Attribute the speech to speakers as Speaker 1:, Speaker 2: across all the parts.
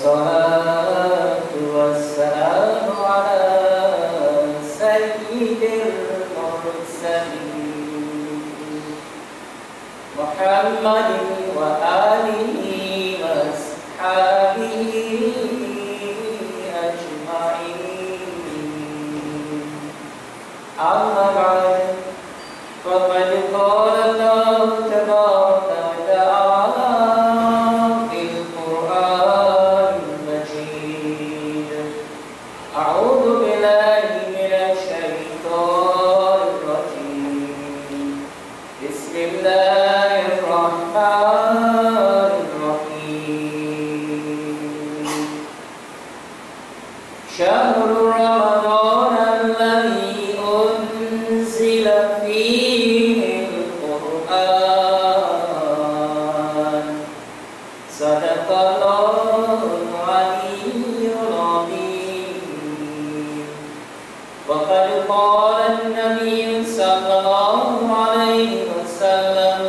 Speaker 1: والصلاة والسلام على سيد المرسلين محمد وآله وأصحابه أجمعين. أما بعد، فقد قال الله تبارك وتعالى في القرآن المجيد: أعوذ بالله من الشيطان الرجيم. بسم الله الرحمن الرحيم. شهر رمضان الذي أنزل فيه القرآن صدق الله العلي العظيم. وقد قال النبي صلى الله عليه وسلم: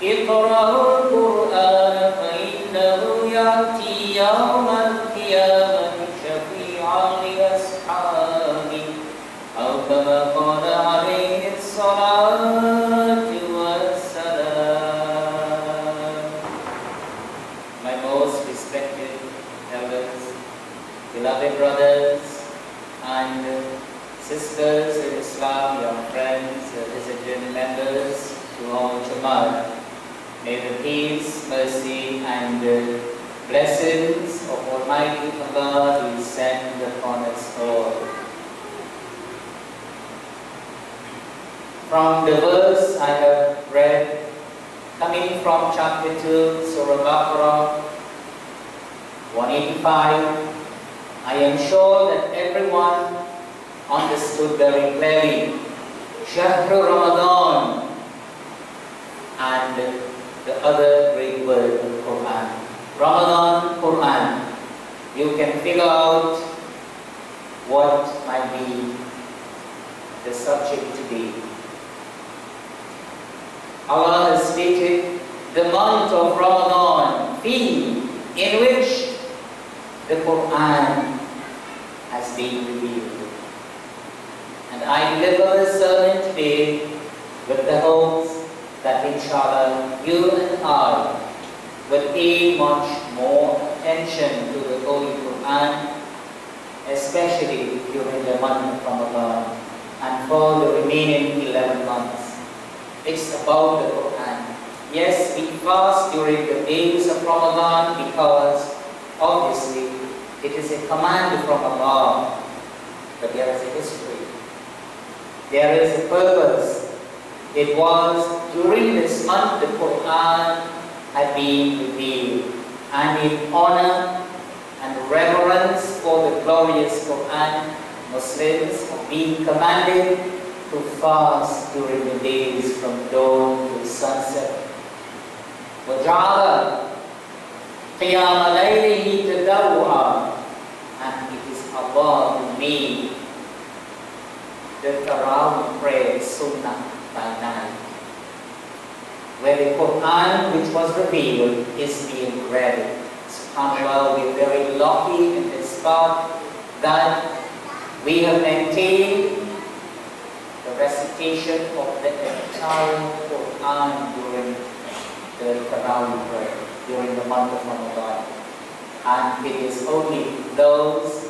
Speaker 1: اقرأوا القرآن فإنه يأتي يوم القيامة شفيعا لأصحابه، أو كما قال عليه الصلاة والسلام. My most respected elders, beloved brothers and sisters in Islam, young friends, visiting members to all Jamaat, may the peace, mercy and blessings of Almighty Allah descend upon us all. From the verse I have read, coming from chapter 2, Surah Baqarah, 185, I am sure that everyone understood very clearly Shahr Ramadan and the other great word, Quran. Ramadan, Quran. You can figure out what might be the subject to be. Allah has stated the month of Ramadan, in which the Quran has been revealed. And I deliver this sermon today with the hopes that inshallah you and I will pay much more attention to the Holy Quran, especially during the month of Ramadan and for the remaining 11 months. It's about the Quran. Yes, we fast during the days of Ramadan because obviously it is a command from Allah, but there is a history. There is a purpose. It was during this month the Quran had been revealed, and in honor and reverence for the glorious Quran, Muslims have been commanded to fast during the days from dawn to sunset. وَجَعَلَ قِيَامَ لَيْلِهِ تَدَوُّعًا, and it is Allah who made the Tarawih prayer Sunnah by night, where the Quran which was revealed is being read. SubhanAllah, we are very lucky in this part that we have maintained the recitation of the entire Quran during the Tarawih prayer, during the month of Ramadan. And it is only those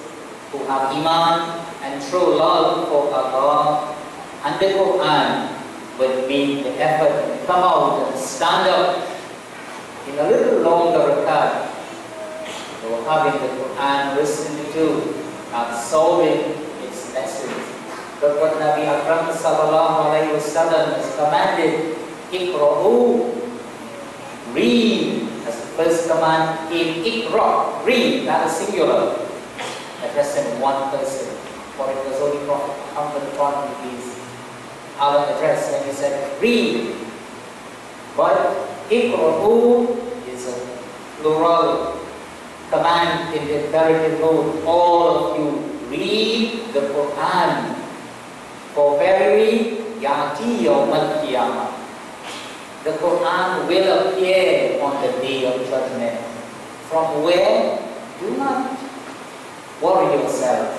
Speaker 1: who have Iman and true love for Allah and the Quran will make the effort and come out and stand up in a little longer rakat, so having the Quran listened to, absorbing its lessons. But what Nabi Akram sallallahu alayhi wa sallam has commanded, Iqra'u, read, as the first command in Iqra, read, that is singular, addressing one person, for it was only Prophet Muhammad taught with these other address when he said read. But Iqra'u is a plural command in the imperative mode. All of you read the Quran, for verily Ya'ti Yawmal Qiyamah, the Quran will appear on the day of judgment. From where? Do not worry yourself.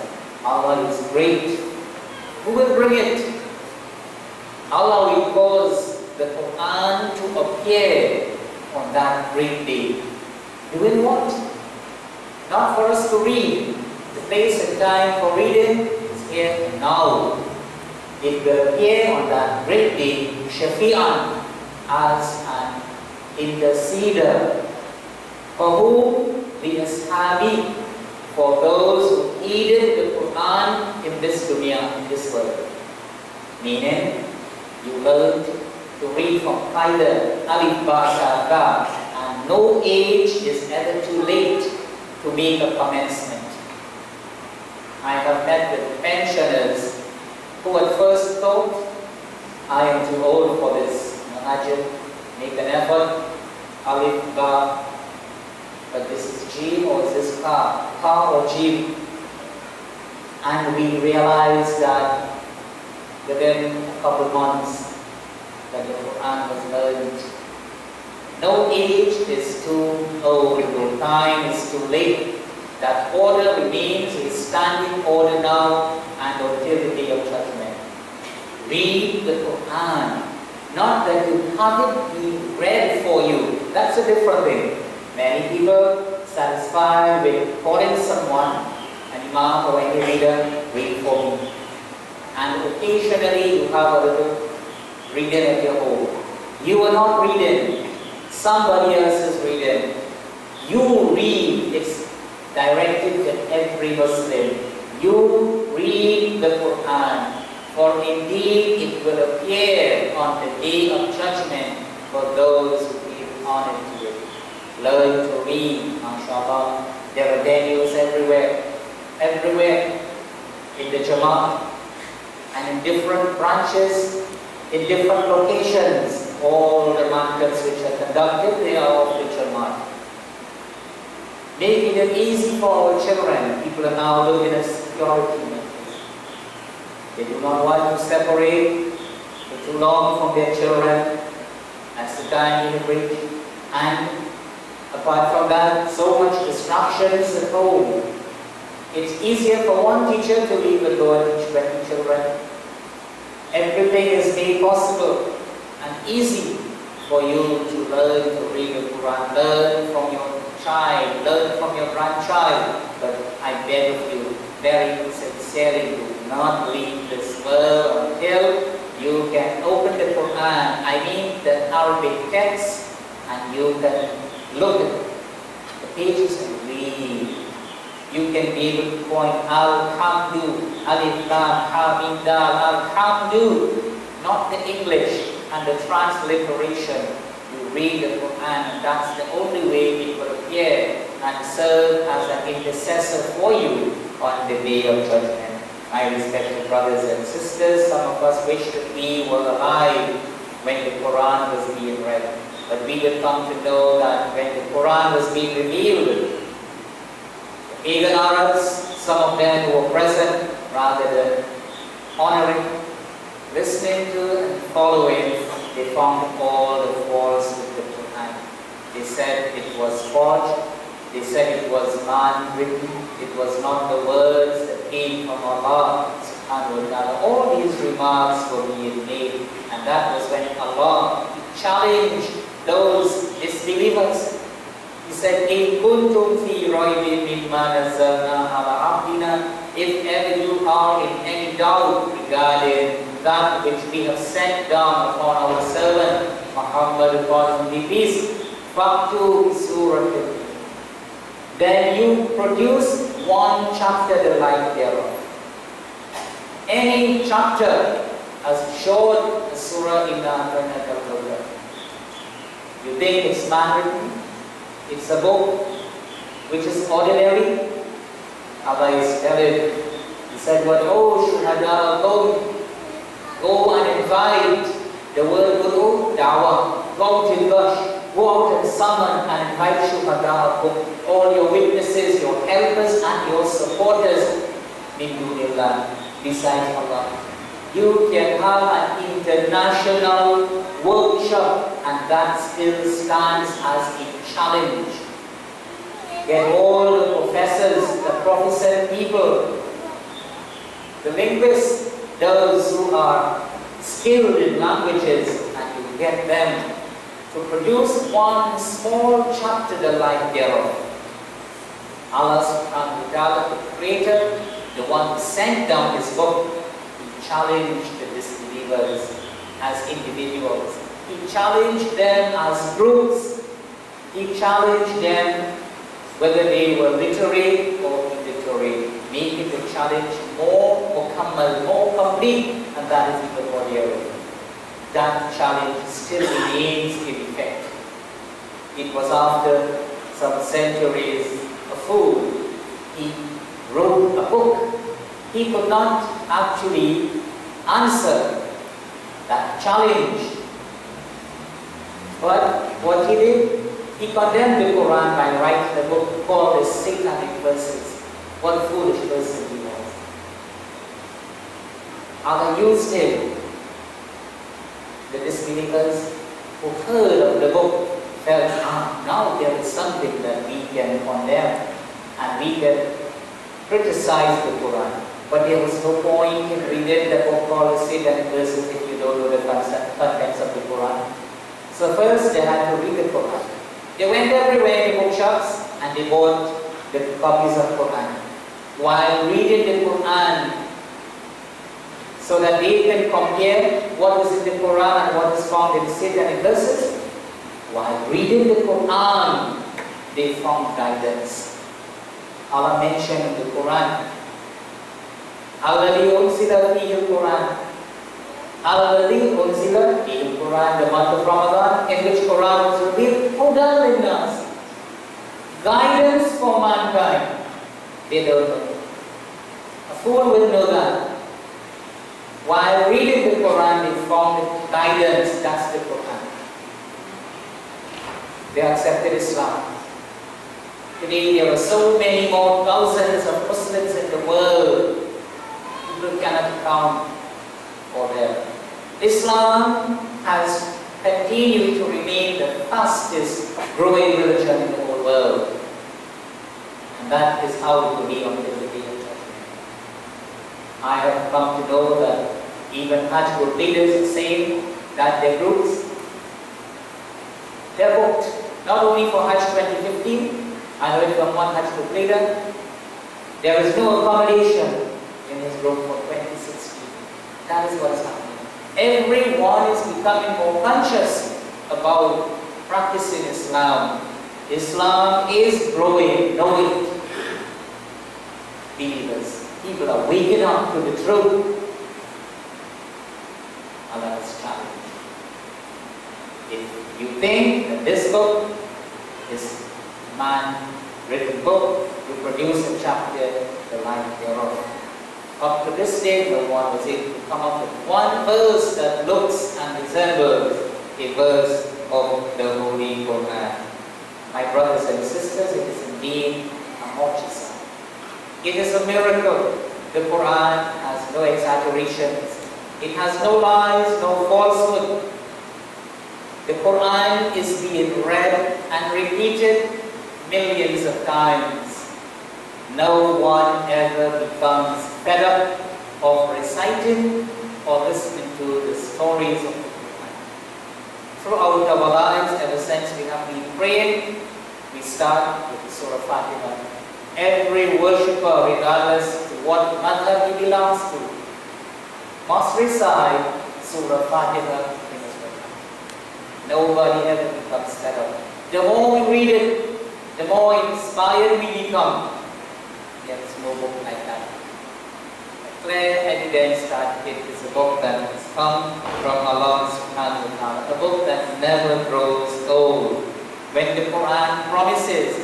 Speaker 1: Allah is great. Who will bring it? Allah will cause the Quran to appear on that great day. You will what? Not for us to read. The place and time for reading is here and now. It will appear on that great day, Shafi'an, as an interceder. For whom? The Ashabi, for those who heeded the Quran in this dunya, in this world. Meaning, you learned to read from either Alif Ba Sha Ka, and no age is ever too late to make a commencement. I have met with pensioners who at first thought, I am too old for this. Imagine, make an effort, Alif Ba, but this is Jim or is this Ka or Jim? And we realized that within a couple months that the Quran was learned. No age is too old, no time is too late. That order remains a standing order now and until the day of judgment. Read the Quran, not that you have it being read for you. That's a different thing. Many people satisfied with calling someone, an imam or any reader, read for me. And occasionally you have a little reading at your home. You are not reading, somebody else is reading. You read, it's directed to every Muslim. You read the Quran, for indeed it will appear on the day of judgment for those who give honor to it. Learn to read, mashallah. There are venues everywhere in the Jamaat and in different branches, in different locations. All the markets which are conducted, they are of the Jamaat. Making it easy for our children. People are now looking at security measures. They do not want to separate for too long from their children. That's the time you reach. And apart from that, so much distractions at home. It's easier for one teacher to leave the door and teach 20 children. Everything is made possible and easy for you to learn to read the Quran. Learn from your child, learn from your grandchild. But I beg of you, very sincerely, do not leave this world until you can open the Quran, I mean the Arabic text, and you can look at the pages and read. You can be able to point Alhamdu, Alif Lam, Ha Mim Dal, Alhamdu, not the English and the transliteration. You read the Quran, and that's the only way it will appear and serve as an intercessor for you on the day of judgment. My respected brothers and sisters, some of us wish that we were alive when the Quran was being read. But we will come to know that when the Quran was being revealed, the pagan Arabs, some of them who were present, rather than honoring, listening to and following, they found all the faults with the Quran. They said it was forged, they said it was man-written, it was not the words that came from Allah subhanahu wa ta'ala. All these remarks were being made, and that was when Allah challenged those disbelievers. He said, "In kuntum fi raybin mimma nazzalna ala abdina," if ever you are in any doubt regarding that which we have sent down upon our servant Muhammad, upon whom be peace, fa'tu suratin, then you produce one chapter the like thereof. Any chapter as short as Surah Inna A'tainaka al-Kawthar. You think it's man-written? It's a book which is ordinary? Allah is telling, He said, وَدْعُوا شُهَدَاءَ قَوْمٍ, go and invite the word Guru, Dawah, go to Gush, go out and summon and invite Shuhada'akum, all your witnesses, your helpers and your supporters, min dunillah, besides Allah. You can have an international workshop, and that still stands as a challenge. Get all the proficient people, the linguists, those who are skilled in languages, and you get them to produce one small chapter the like thereof. Allah subhanahu wa ta'ala, the Creator, the one who sent down His book, He challenged the disbelievers as individuals. He challenged them as groups. He challenged them whether they were literate or illiterate, making the challenge more mukammal, more complete, and that is even more daring. That challenge still remains in effect. It was after some centuries, a fool, he wrote a book. He could not actually answer that challenge. But what he did, he condemned the Quran by writing a book called the Satanic Verses. What a foolish person he was. Allah used him. The disbelievers who heard of the book felt, now there is something that we can condemn and we can criticize the Quran. But there was no point in reading the book called the Satanic Verses if you don't know the contents of the Quran. So first they had to read the Quran. They went everywhere in the bookshops and they bought the copies of Quran. While reading the Quran, so that they can compare what is in the Quran and what is found in the Satanic verses, while reading the Quran, they found guidance. Allah mentioned in the Quran, Alladhi unzila fihi al-Quran. Alladhi unzila fihi al-Quran, the month of Ramadan, in which Quran was revealed, hudan lin-nas, guidance for mankind. They don't know. A fool will know that. While reading the Quran, they found guidance. That's the Quran. They accepted Islam. Today there are so many more thousands of Muslims in the world. People cannot count for them. Islam has continued to remain the fastest growing religion in the whole world. And that is how it will be until the day of judgment. I have come to know that even Hajj group leaders say that their groups, they're booked not only for Hajj 2015, I heard from one Hajj group leader, there is no accommodation in his group for 2016. That is what is happening. Everyone is becoming more conscious about practicing Islam. Islam is growing, know it. Believers, people are waking up to the truth. Allah is challenged. If you think that this book is man-written book, you produce a chapter the like thereof. Up to this day, no one was able to come up with one verse that looks and resembles a verse of the Holy Quran. My brothers and sisters, it is indeed a mu'jiza. It is a miracle. The Quran has no exaggerations. It has no lies, no falsehood. The Quran is being read and repeated millions of times. No one ever becomes fed up of reciting or listening to the stories of the Quran. Throughout our lives, ever since we have been praying, we start with the Surah Fatiha. Every worshipper, regardless to what madhab he belongs to, must recite Surah Fatiha in his prayer. Nobody ever becomes fed up. The more we read it, the more inspired we become. There is no book like that. A clear evidence that it is a book that has come from Allah subhanahu wa ta'ala, a book that never grows old. When the Quran promises,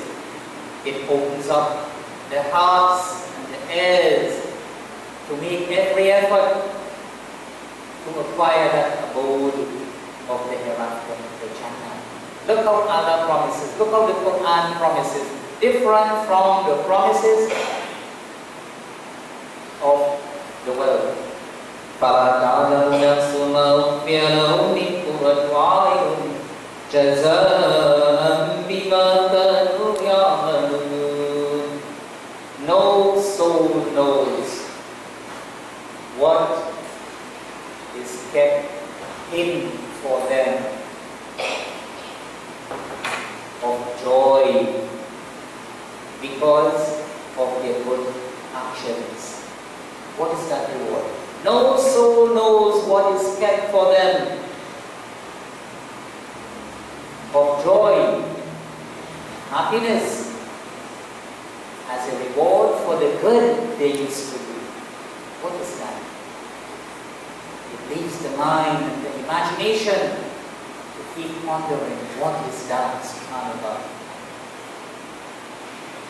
Speaker 1: it opens up the hearts and the ears to make every effort to acquire that abode of the hereafter, the Jannah. Look how Allah promises, look how the Quran promises, different from the promises of the world. فَلَا تَعْلَمُ نَفْسٌ مَا أُخْفِيَ لَهُم مِّن قُرَّةِ أَعْيُنٍ جَزَاءً بِمَا كَانُوا يَعْمَلُونَ. No because of their good actions. What is that reward? No soul knows what is kept for them of joy, happiness, as a reward for the good they used to do. What is that? It leaves the mind and the imagination to keep pondering what is that, subhanAllah.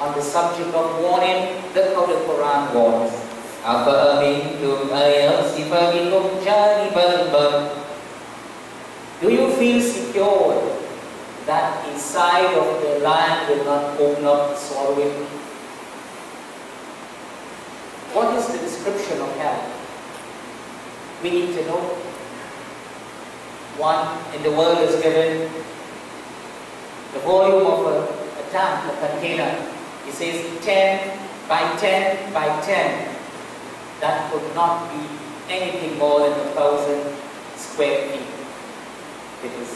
Speaker 1: On the subject of warning, look how the Quran warns. Do you feel secure that inside of the land will not open up and swallow it? What is the description of hell? We need to know. One in the world is given the volume of a tank, a container. It says 10 by 10 by 10. That could not be anything more than 1,000 square feet. It is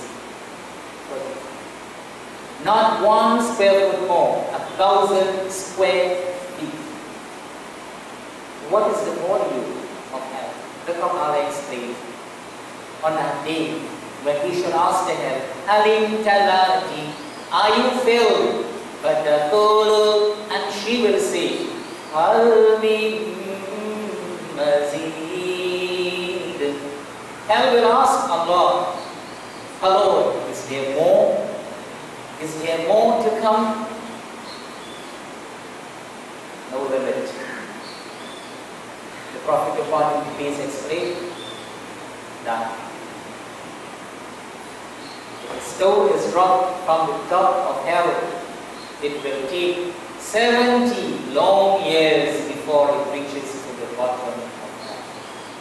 Speaker 1: not 1 square foot more, 1,000 square feet. What is the volume of hell? Look how Allah explained. On that day, when we should ask the hell, Halim Talati, are you filled? But the Tulu, and she will say, Hal min mazid. Hell will ask Allah, Lord, is there more? Is there more to come? No limit. The Prophet upon him peace explained that if a stone is dropped from the top of hell, it will take 70 long years before it reaches to the bottom of hell.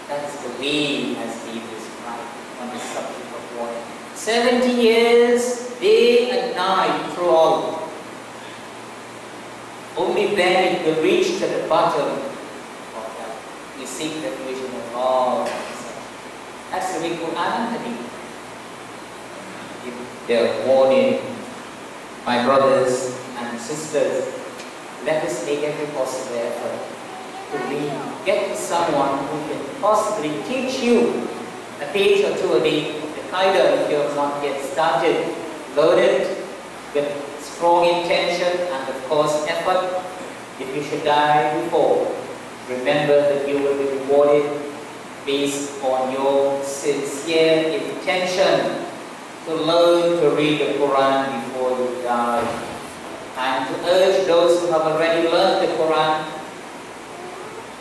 Speaker 1: That is the way as been described on the subject of water. 70 years, day and night throughout. Only then it will reach to the bottom of hell. We seek the vision of all. That's the way Quran and Hadith. They're warning. My brothers and sisters, let us make every possible effort to get someone who can possibly teach you a page or two a day of the Qaeda if you have not yet started. Learn it with strong intention and of course effort. If you should die before, remember that you will be rewarded based on your sincere intention to learn to read the Quran before you die. And to urge those who have already learned the Quran,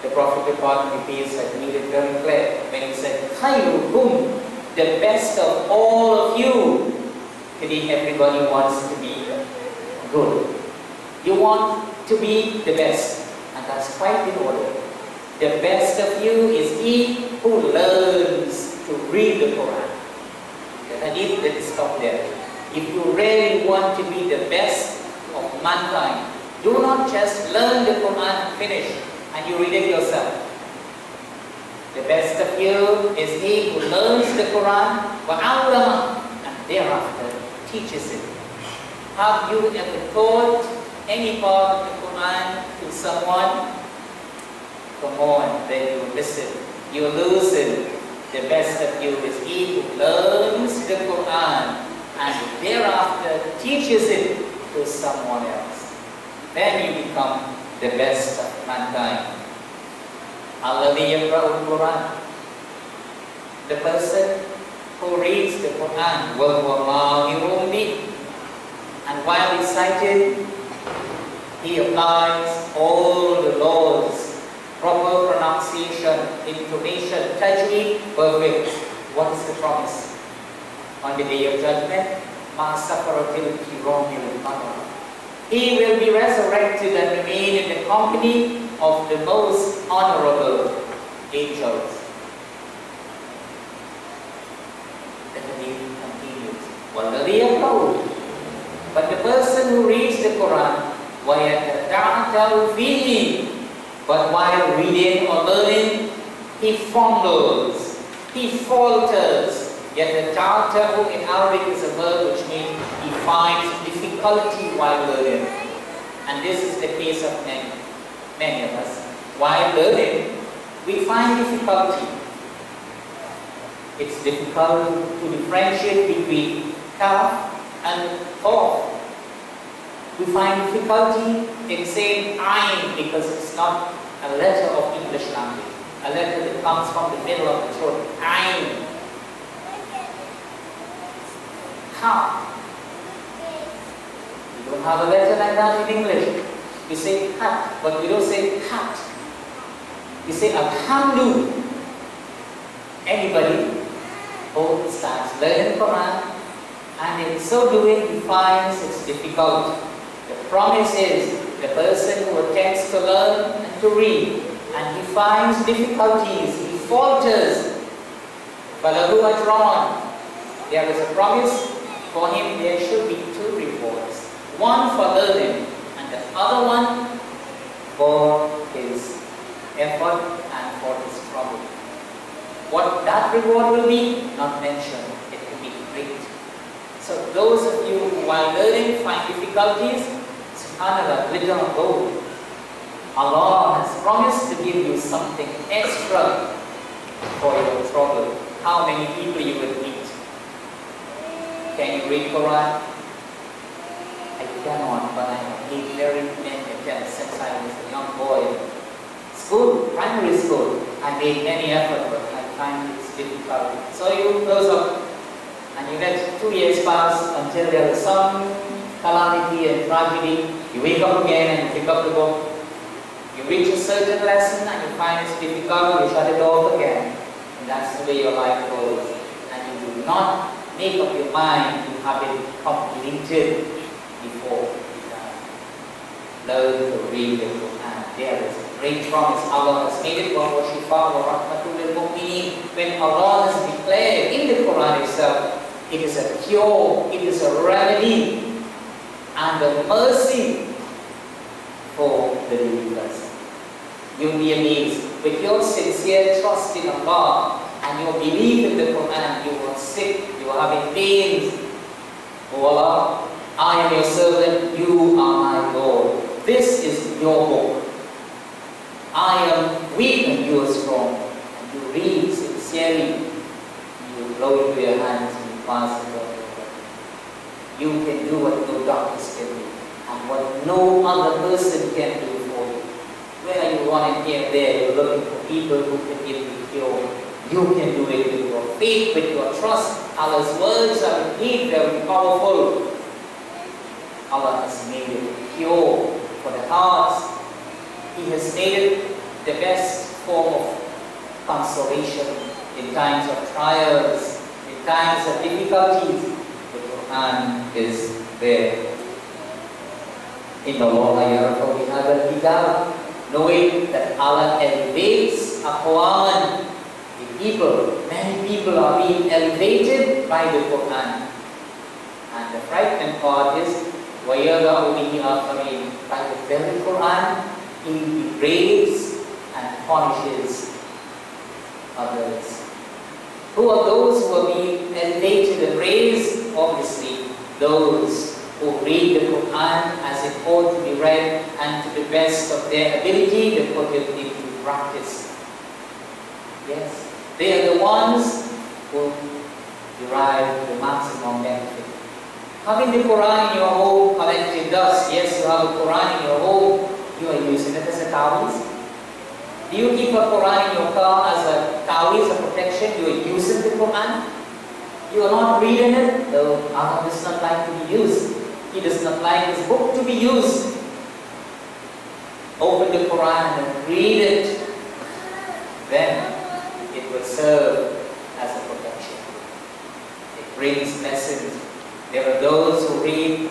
Speaker 1: the Prophet upon peace had made it very clear when he said, Khayrukum, the best of all of you. Today everybody wants to be good. You want to be the best, and that's quite in order. The best of you is he who learns to read the Quran. The hadith that is stopped there. If you really want to be the best of mankind, do not just learn the Quran and finish and you read it yourself. The best of you is he who learns the Quran and thereafter teaches it. Have you ever taught any part of the Quran to someone? Come on, then you listen. You listen. The best of you is he who learns the Quran and thereafter teaches it to someone else. Then you become the best of mankind. Alladhi yaqra'ul Quran. The person who reads the Quran, wa huwa mahirun bih, and while reciting, he applies all the laws, proper pronunciation, intonation, tajweed, perfect. What is the promise? On the day of judgment, he will be resurrected and remain in the company of the most honorable angels. The hadith continues. But the person who reads the Quran, but while reading or learning, he fumbles, he falters. Yet the ta'ta'u in Arabic is a verb which means he finds difficulty while learning. And this is the case of many of us. While learning, we find difficulty. It's difficult to differentiate between kaf and qaf. We find difficulty in saying ayn because it's not a letter of English language, a letter that comes from the middle of the throat. Ayn. Ha. We don't have a letter like that in English. We say hat, but we don't say hat. We say alhamdu. Anybody who starts learning Quran and in so doing he finds it's difficult. The promise is the person who attempts to learn and to read and he finds difficulties, he falters. Falahu ajran. There is a promise for him. There should be two rewards. One for learning and the other one for his effort and for his trouble. What that reward will be, not mentioned. It will be great. So those of you who while learning find difficulties, subhanAllah, let them go. Allah has promised to give you something extra for your trouble. How many people you will meet? Can you read Quran? I cannot, but I have made very many attempts since I was a young boy. School, primary school, I made many efforts, but I find it's difficult. So you close up and you let 2 years pass until there is some calamity and tragedy. You wake up again and you pick up the book. You reach a certain lesson and you find it's difficult, you shut it off again. And that's the way your life goes. And you do not make up your mind to have it completed before you die. Learn to read the Quran. There is a great promise. Allah has made it. When Allah has declared in the Quran itself, it is a cure, it is a remedy, and a mercy for the believers. You'll be amazed. With your sincere trust in Allah and your belief in the Quran, you were sick, you were having pains. Oh Allah, I am your servant, you are my Lord. This is your book. I am weak and you are strong. And you read sincerely, you blow into your hands and you pass it on. You can do what no doctors can do, and what no other person can do for you. Where you running here and there, you're looking for people who can give you cure. You can do it with your faith, with your trust. Allah's words are indeed very powerful. Allah has made it pure for the hearts. He has made it the best form of consolation in times of trials, in times of difficulties. The Quran is there. In the knowing that Allah elevates aqwan, the people, many people are being elevated by the Quran. And the frightening part is, وَيَضَعُ بِهِ آخَرِينَ, by the very Quran, He degrades and punishes others. Who are those who are being elevated and raised? Obviously, those who read the Quran as it ought to be read and to the best of their ability, they put it into practice. Yes, they are the ones who derive the maximum benefit. Having the Quran in your home collected dust, yes, you have a Quran in your home, you are using it as a tawiz. Do you keep a Quran in your car as a tawiz, a protection? You are using the Quran. You are not reading it. No, Allah does not like to be used. He does not like His book to be used. Open the Quran and read it. Then it will serve as a protection. It brings blessings. There are those who read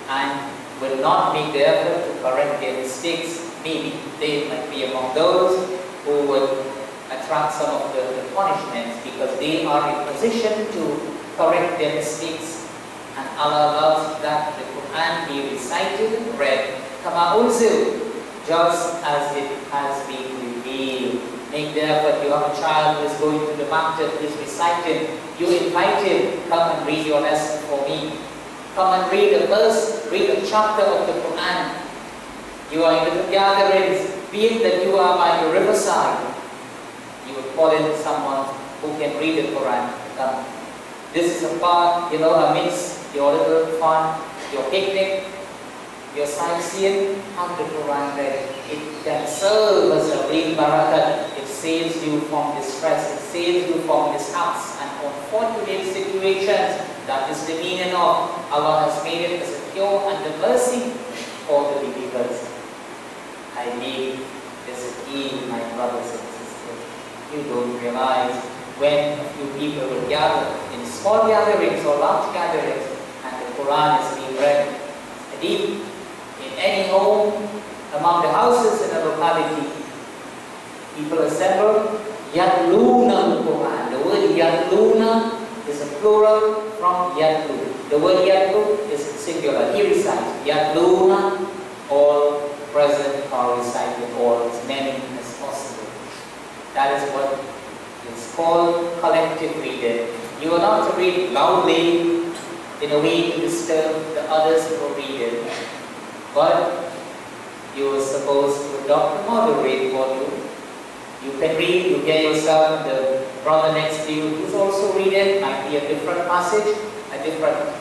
Speaker 1: and will not make the effort to correct their mistakes. Maybe they might be among those who would attract some of the punishments because they are in position to correct their mistakes. And Allah loves that the Quran be recited and read, kama unzil, just as it has been revealed. Make the effort. You have a child who is going to the maktab, is recited. You invite him, come and read your lesson for me. Come and read a verse, read a chapter of the Quran. You are in the gatherings, be it that you are by the riverside, you will call in someone who can read the Quran to come. This is a part, amidst your little fun, your picnic, your sightseeing, have the Quran read. It can serve as a real barakat. It saves you from distress, it saves you from mishaps and unfortunate situations. That is the meaning of Allah has made it as a cure and the mercy for the believers. I believe this is key, my brothers and sisters. You don't realize when a few people will gather in small gatherings or large gatherings and the Quran is being read. Indeed, in any home, among the houses in a locality, people assemble, yatluna al-Quran. The word yatluna is a plural from yatlu. The word yatlu is singular. He recites. Yatluna, all present or recited, all as many as possible. That is what is called collective reading. You are not to read loudly in a way to disturb the others who are reading, but you are supposed to adopt a moderate volume. You can read, you hear yourself, the brother next to you who's also reading, might be a different passage, a different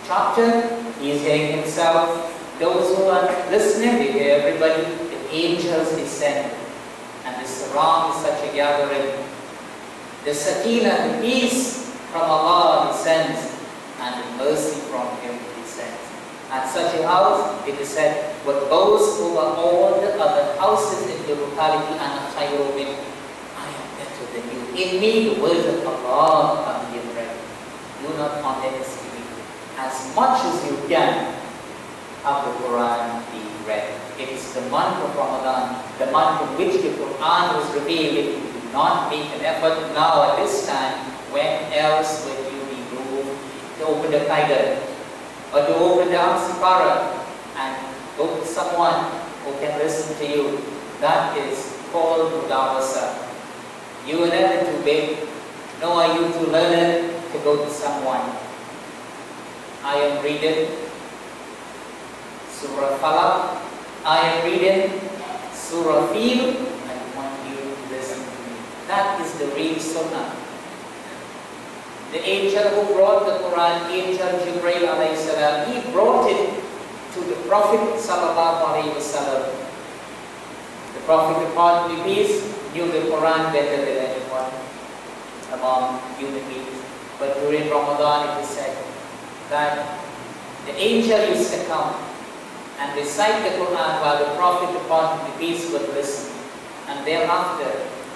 Speaker 1: chapter, he is hearing himself. Those who are listening, they hear everybody, the angels descend and they surround such a gathering. The sakina, the peace from Allah descends and the mercy from Him descends. At such a house, it is said, but those who are all the other houses in the locality and I am better than you. In me, the words of Allah are being read. Do not underestimate. As much as you can, have the Quran be read. It is the month of Ramadan, the month in which the Quran was revealed. If you do not make an effort now at this time, when else will you be moved to open the Qaida or to open the Amsipara and go to someone who can listen to you? That is called Mudawasa. You are never too big, nor are you too learned to go to someone. I am reading Surah Falaq, I am reading Surah Fil, and I want you to listen to me. That is the real Sunnah. The angel who brought the Quran, Angel Jibreel alayhi salam, he brought it to the Prophet sallallahu alayhi wasallam. The Prophet, upon the peace, knew the Quran better than anyone among human beings. But during Ramadan it is said that the angel used to come and recite the Quran while the Prophet upon the peace would listen. And thereafter,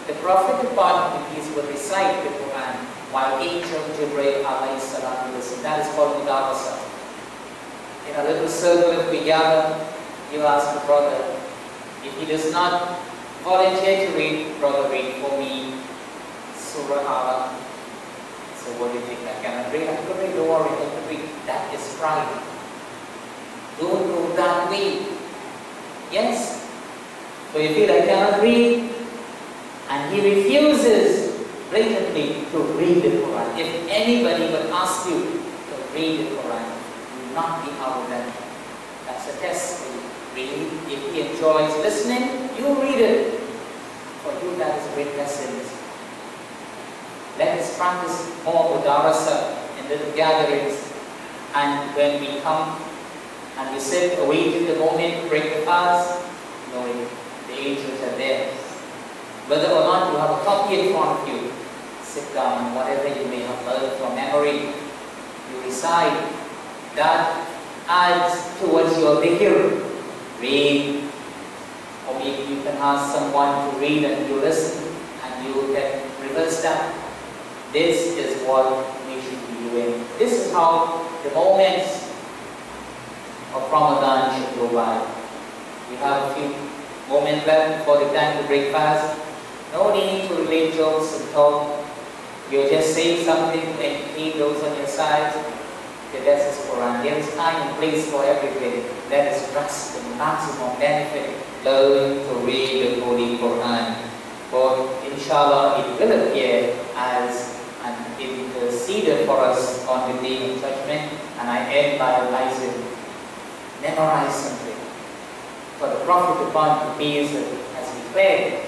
Speaker 1: the Prophet upon the peace would recite the Quran while Angel Jibreel alayhi salam would listen. That is called Mudawasa. In a little circle, if we gather, you ask the brother, if he does not volunteer to read, brother, read for me Surah Alaq. So what do you think? I cannot read. I can read. Don't worry, I can read. That is pride. Don't go that way. Yes. So you feel I cannot read, and he refuses blatantly to read the Quran. If anybody would ask you to read the Quran, do not be arrogant. That's a test for you. Read. If he enjoys listening, you read it. For you, that is great lessons. Let us practice more mudarasa in little gatherings, and when we come and we sit awaiting the moment to break the fast, knowing the angels are there. Whether or not you have a copy in front of you, sit down and whatever you may have learned from memory, you recite. That adds towards your dhikr. Read, or maybe you can ask someone to read and you listen, and you can reverse that. This is what we should be doing. This is how the moments of Ramadan should go by. We have a few moments left before the time to break fast. No need to relate jokes and talk. You're just saying something to entertain those on your side. Okay, that's the Quran. There is time and place for everything. That is just the maximum benefit. Learn to read the Holy Quran. For inshallah, it will appear as an interceder for us on the day of judgment. And I end by advising, memorize something. Prophet upon peace has declared,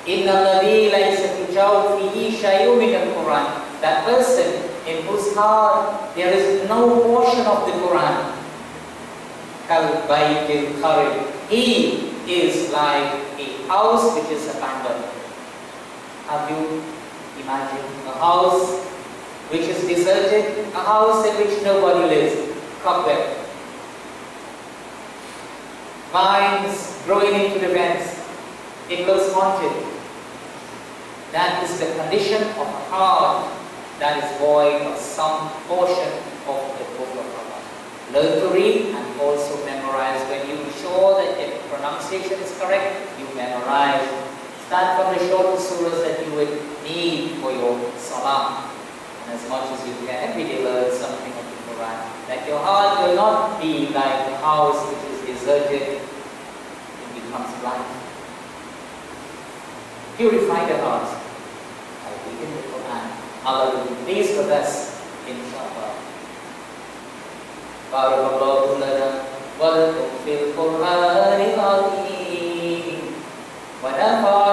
Speaker 1: إِنَّ الَّذِي لَيْسَ فِي جَوْفِهِ شَيْءٌ مِنَ الْقُرْآنِ. That person in whose heart there is no portion of the Quran, كَالْبَيْتِ الْخَرِبِ. He is like a house which is abandoned. Have you imagined a house which is deserted, a house in which nobody lives, cobweb, vines growing into the vents, it looks haunted. That is the condition of a heart that is void of some portion of the book of Allah. Learn to read and also memorize. When you are sure that the pronunciation is correct, you memorize. Start from the shortest surahs that you would need for your salah. And as much as you can, every day learn something of the Quran. That your heart will not be like the house which is deserted, it becomes blind. Purify the heart by reading the Quran. Allah will be pleased with us, inshallah. Barakallahu lana wa lakum fil Qur'anil azim wa nafa'ana